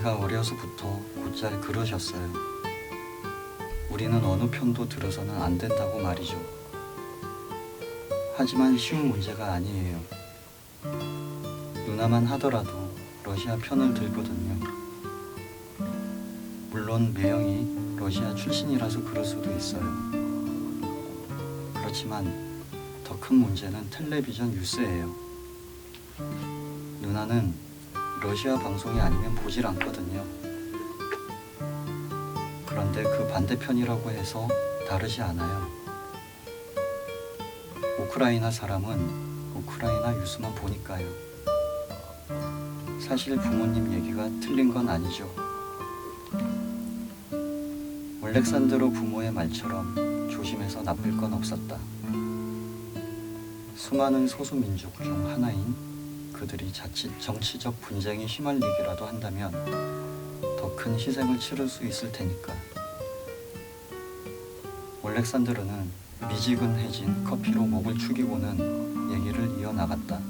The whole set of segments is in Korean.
제가 어려서부터 곧잘 그러셨어요. 우리는 어느 편도 들어서는 안 된다고 말이죠. 하지만 쉬운 문제가 아니에요. 누나만 하더라도 러시아 편을 들거든요. 물론 매형이 러시아 출신이라서 그럴 수도 있어요. 그렇지만 더 큰 문제는 텔레비전 뉴스예요. 누나는 러시아 방송이 아니면 보질 않거든요. 그런데 그 반대편이라고 해서 다르지 않아요. 우크라이나 사람은 우크라이나 뉴스만 보니까요. 사실 부모님 얘기가 틀린 건 아니죠. 올렉산드로 부모의 말처럼 조심해서 나쁠 건 없었다. 수많은 소수민족 중 하나인 그들이 자칫 정치적 분쟁에 휘말리기라도 한다면 더 큰 희생을 치를 수 있을 테니까. 올렉산드르는 미지근해진 커피로 목을 축이고는 얘기를 이어나갔다.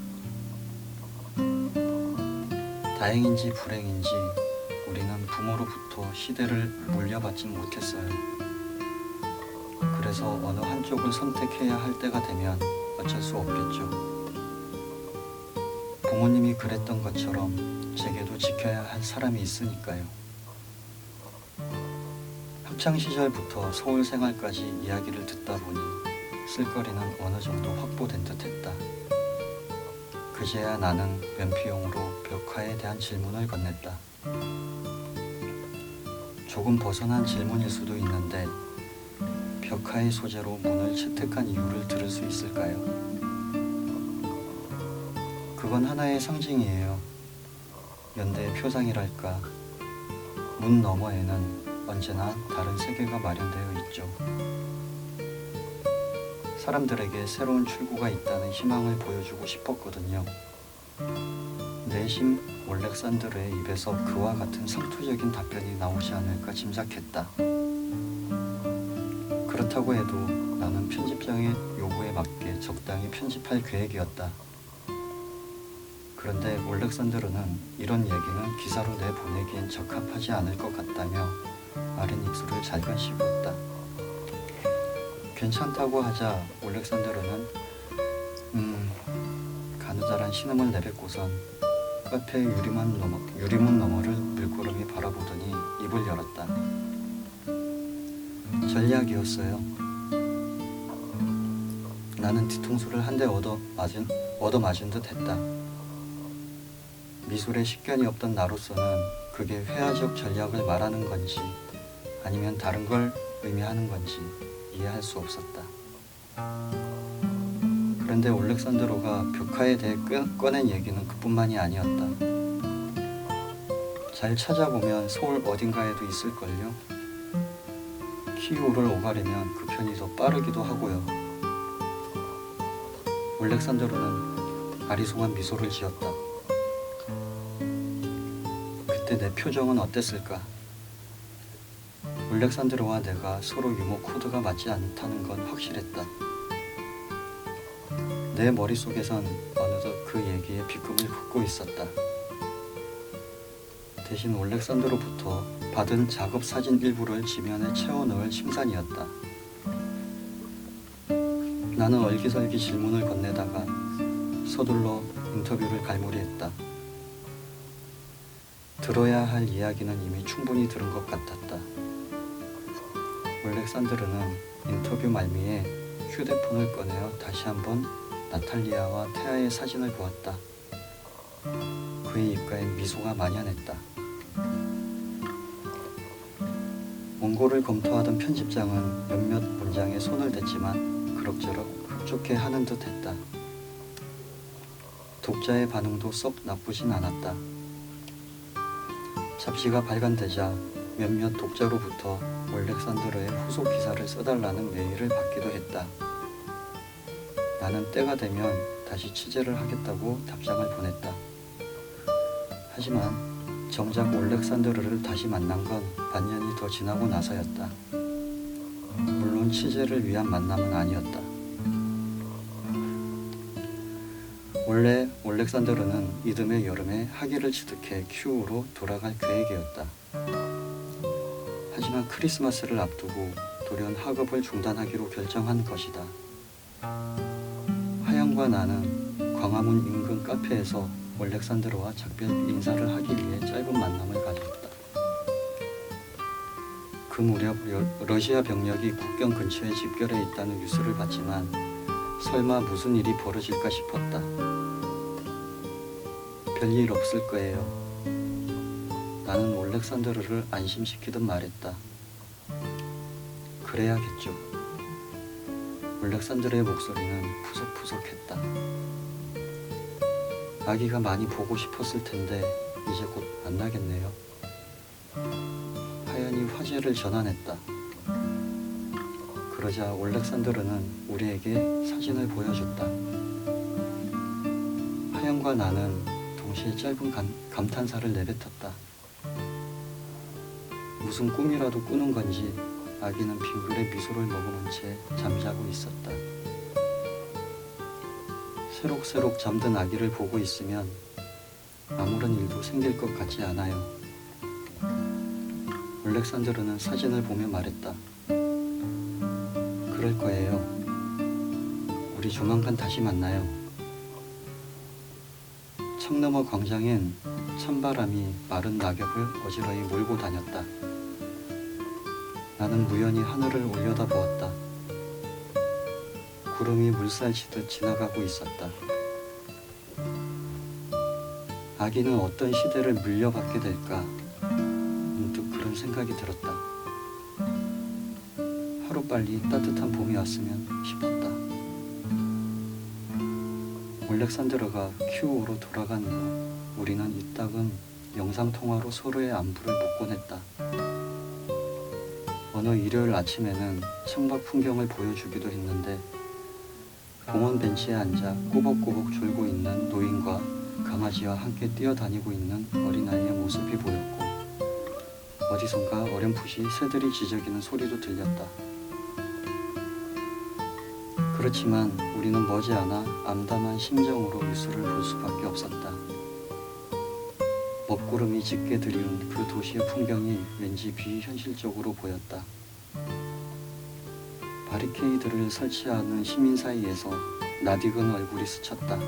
다행인지 불행인지 우리는 부모로부터 시대를 물려받지 못했어요. 그래서 어느 한쪽을 선택해야 할 때가 되면 어쩔 수 없겠죠. 부모님이 그랬던 것처럼 제게도 지켜야 할 사람이 있으니까요. 학창시절부터 서울 생활까지 이야기를 듣다 보니 쓸거리는 어느 정도 확보된 듯 했다. 그제야 나는 면피용으로 벽화에 대한 질문을 건넸다. 조금 벗어난 질문일 수도 있는데 벽화의 소재로 문을 채택한 이유를 들을 수 있을까요? 그건 하나의 상징이에요. 연대의 표상이랄까. 문 너머에는 언제나 다른 세계가 마련되어 있죠. 사람들에게 새로운 출구가 있다는 희망을 보여주고 싶었거든요. 내심 올렉산드르의 입에서 그와 같은 상투적인 답변이 나오지 않을까 짐작했다. 그렇다고 해도 나는 편집장의 요구에 맞게 적당히 편집할 계획이었다. 그런데 올렉산드르는 이런 얘기는 기사로 내보내기엔 적합하지 않을 것 같다며 마른 입술을 잘근 씹었다. 괜찮다고 하자 올렉산드르는 가느다란 신음을 내뱉고선 카페 유리문 너머를 물끄러미 바라보더니 입을 열었다. 전략이었어요. 나는 뒤통수를 한 대 얻어맞은 듯 했다. 미술에 식견이 없던 나로서는 그게 회화적 전략을 말하는 건지 아니면 다른 걸 의미하는 건지 이해할 수 없었다. 그런데 올렉산드로가 벽화에 대해 꺼낸 얘기는 그뿐만이 아니었다. 잘 찾아보면 서울 어딘가에도 있을걸요. 키이우를 오가려면 그 편이 더 빠르기도 하고요. 올렉산드로는 아리송한 미소를 지었다. 그때 내 표정은 어땠을까? 올렉산드로와 내가 서로 유머 코드가 맞지 않다는 건 확실했다. 내 머릿속에선 어느덧 그 얘기에 비금을 긋고 있었다. 대신 올렉산드로부터 받은 작업 사진 일부를 지면에 채워넣을 심산이었다. 나는 얼기설기 질문을 건네다가 서둘러 인터뷰를 갈무리했다. 들어야 할 이야기는 이미 충분히 들은 것 같았다. 올렉산드르는 인터뷰 말미에 휴대폰을 꺼내어 다시 한번 나탈리아와 태아의 사진을 보았다. 그의 입가에 미소가 만연했다. 원고를 검토하던 편집장은 몇몇 문장에 손을 댔지만 그럭저럭 흡족해 하는 듯 했다. 독자의 반응도 썩 나쁘진 않았다. 잡지가 발간되자 몇몇 독자로부터 올렉산드르의 후속 기사를 써달라는 메일을 받기도 했다. 나는 때가 되면 다시 취재를 하겠다고 답장을 보냈다. 하지만 정작 올렉산드르를 다시 만난 건 반년이 더 지나고 나서였다. 물론 취재를 위한 만남은 아니었다. 원래 올렉산드르는 이듬해 여름에 학예를 취득해 키우로 돌아갈 계획이었다. 하지만 크리스마스를 앞두고 돌연 학업을 중단하기로 결정한 것이다. 하연과 나는 광화문 인근 카페에서 올렉산드르와 작별 인사를 하기 위해 짧은 만남을 가졌다. 그 무렵 러시아 병력이 국경 근처에 집결해 있다는 뉴스를 봤지만 설마 무슨 일이 벌어질까 싶었다. 별일 없을 거예요. 나는 올렉산드르를 안심시키듯 말했다. 그래야겠죠. 올렉산드르의 목소리는 푸석푸석했다. 아기가 많이 보고 싶었을 텐데 이제 곧 만나겠네요. 하연이 화제를 전환했다. 그러자 올렉산드르는 우리에게 사진을 보여줬다. 하연과 나는 동시에 짧은 감탄사를 내뱉었다. 무슨 꿈이라도 꾸는 건지 아기는 빙글에 미소를 머금은 채 잠자고 있었다. 새록새록 잠든 아기를 보고 있으면 아무런 일도 생길 것 같지 않아요. 올렉산드르는 사진을 보며 말했다. 그럴 거예요. 우리 조만간 다시 만나요. 창너머 광장엔 찬바람이 마른 낙엽을 어지러이 몰고 다녔다. 나는 무연히 하늘을 올려다보았다. 구름이 물살치듯 지나가고 있었다. 아기는 어떤 시대를 물려받게 될까? 문득 그런 생각이 들었다. 하루빨리 따뜻한 봄이 왔으면 싶었다. 올렉산드르가 키우로 돌아간 후 우리는 이따금 영상통화로 서로의 안부를 묻곤 했다. 어느 일요일 아침에는 창밖 풍경을 보여주기도 했는데 공원 벤치에 앉아 꼬벅꼬벅 졸고 있는 노인과 강아지와 함께 뛰어다니고 있는 어린아이의 모습이 보였고 어디선가 어렴풋이 새들이 지저귀는 소리도 들렸다. 그렇지만 우리는 머지않아 암담한 심정으로 뉴스를 볼 수밖에 없었다. 먹구름이 짙게 드리운 그 도시의 풍경이 왠지 비현실적으로 보였다. 바리케이드를 설치하는 시민 사이에서 낯익은 얼굴이 스쳤다.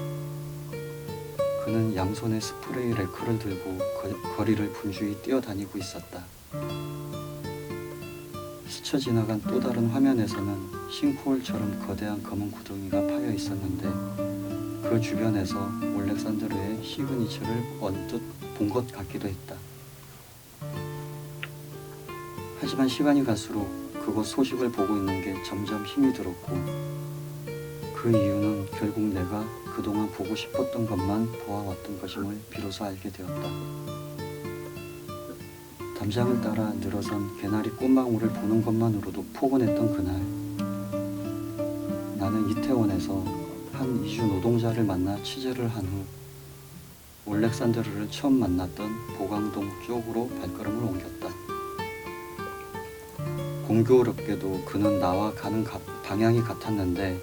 그는 양손에 스프레이 래커를 들고 거리를 분주히 뛰어다니고 있었다. 스쳐 지나간 또 다른 화면에서는 싱크홀처럼 거대한 검은 구덩이가 파여 있었는데 그 주변에서 올렉산드르의 시그니처를 언뜻 본 것 같기도 했다. 하지만 시간이 갈수록 그곳 소식을 보고 있는 게 점점 힘이 들었고 그 이유는 결국 내가 그동안 보고 싶었던 것만 보아왔던 것임을 비로소 알게 되었다. 담장을 따라 늘어선 개나리 꽃망울을 보는 것만으로도 포근했던 그날 나는 이태원에서 한 이주 노동자를 만나 취재를 한 후 올렉산드르를 처음 만났던 보강동 쪽으로 발걸음을 옮겼다. 공교롭게도 그는 나와 가는 방향이 같았는데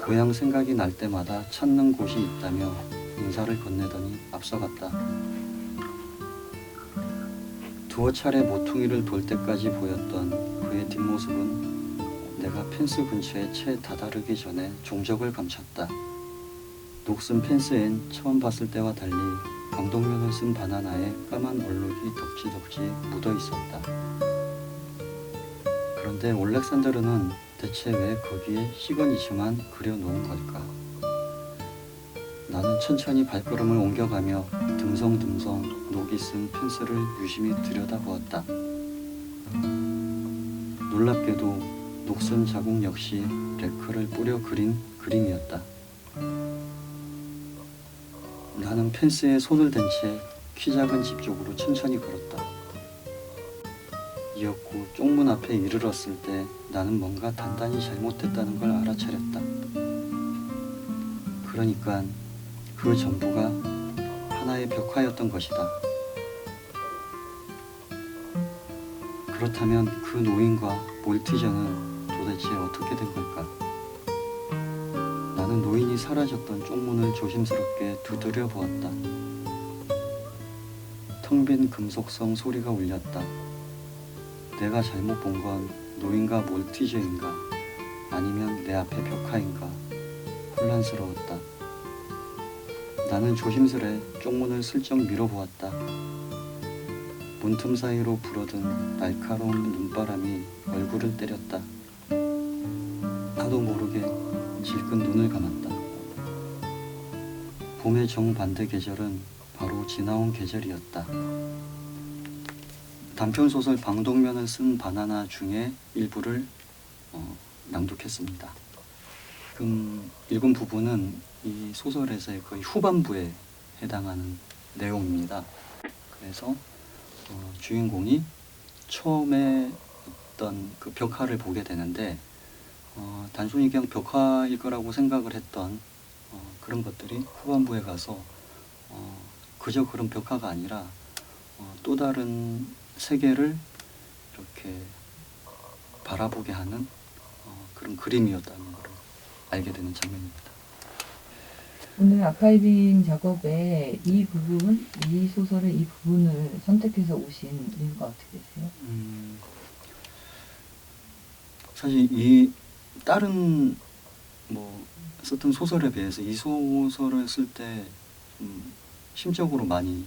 고향 생각이 날 때마다 찾는 곳이 있다며 인사를 건네더니 앞서갔다. 두어 차례 모퉁이를 돌 때까지 보였던 그의 뒷모습은 내가 펜스 근처에 채 다다르기 전에 종적을 감췄다. 녹슨 펜스엔 처음 봤을 때와 달리 강동면을 쓴 바나나에 까만 얼룩이 덕지덕지 묻어 있었다. 그런데 올렉산드르는 대체 왜 거기에 시그니처만 그려놓은 걸까? 나는 천천히 발걸음을 옮겨가며 듬성듬성 녹이 쓴 펜스를 유심히 들여다보았다. 놀랍게도 녹슨 자국 역시 래커를 뿌려 그린 그림이었다. 나는 펜스에 손을 댄 채 키 작은 집 쪽으로 천천히 걸었다. 이었고 쪽문 앞에 이르렀을 때 나는 뭔가 단단히 잘못됐다는 걸 알아차렸다. 그러니까 그 전부가 하나의 벽화였던 것이다. 그렇다면 그 노인과 몰티저는 도대체 어떻게 된 걸까? 나는 나는 노인이 사라졌던 쪽문을 조심스럽게 두드려 보았다. 텅 빈 금속성 소리가 울렸다. 내가 잘못 본 건 노인가 몰티즈인가 아니면 내 앞에 벽화인가 혼란스러웠다. 나는 조심스레 쪽문을 슬쩍 밀어보았다. 문틈 사이로 불어든 날카로운 눈바람이 얼굴을 때렸다. 나도 모르게 질끈 눈을 감았다. 봄의 정반대 계절은 바로 지나온 계절이었다. 단편소설 방독면을 쓴 바나나 중에 일부를 낭독했습니다. 읽은 부분은 이 소설에서의 거의 후반부에 해당하는 내용입니다. 그래서 주인공이 처음에 어떤 그 벽화를 보게 되는데 단순히 그냥 벽화일 거라고 생각을 했던 그런 것들이 후반부에 가서 그저 그런 벽화가 아니라 또 다른 세계를 이렇게 바라보게 하는 그런 그림이었다는 것을 알게 되는 장면입니다. 오늘 아카이빙 작업에 이 부분, 이 소설의 이 부분을 선택해서 오신 이유가 어떻게 되세요? 사실 이 다른 썼던 소설에 비해서 이 소설을 쓸 때 심적으로 많이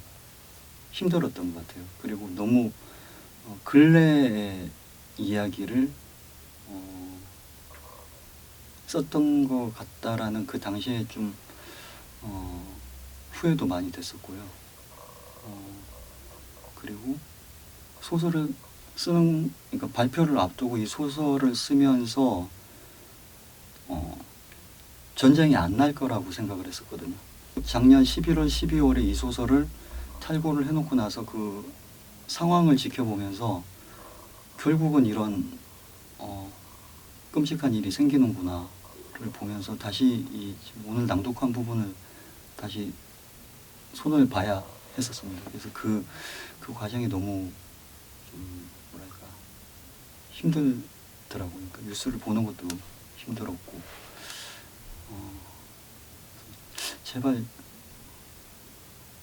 힘들었던 것 같아요. 그리고 너무 근래의 이야기를 썼던 것 같다라는 그 당시에 좀 후회도 많이 됐었고요. 그리고 소설을 그러니까 발표를 앞두고 이 소설을 쓰면서 전쟁이 안 날 거라고 생각을 했었거든요. 작년 11월, 12월에 이 소설을 탈고를 해놓고 나서 그 상황을 지켜보면서 결국은 이런 끔찍한 일이 생기는구나를 보면서 다시 오늘 낭독한 부분을 다시 손을 봐야 했었습니다. 그래서 그 과정이 너무 좀 뭐랄까 힘들더라고요. 그러니까 뉴스를 보는 것도 힘들었고 제발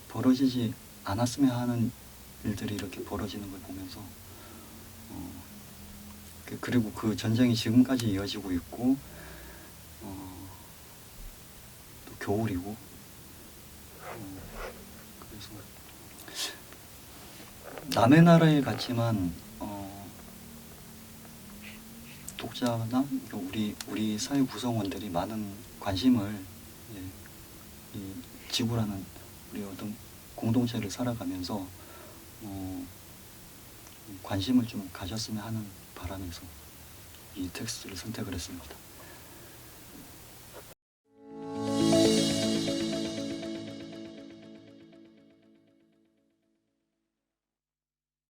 벌어지지 않았으면 하는 일들이 이렇게 벌어지는 걸 보면서 그리고 그 전쟁이 지금까지 이어지고 있고 또 겨울이고 그래서 남의 나라에 갔지만 독자나 우리 사회 구성원들이 많은 관심을 이 지구라는 우리 어떤 공동체를 살아가면서 관심을 좀 가졌으면 하는 바람에서 이 텍스트를 선택을 했습니다.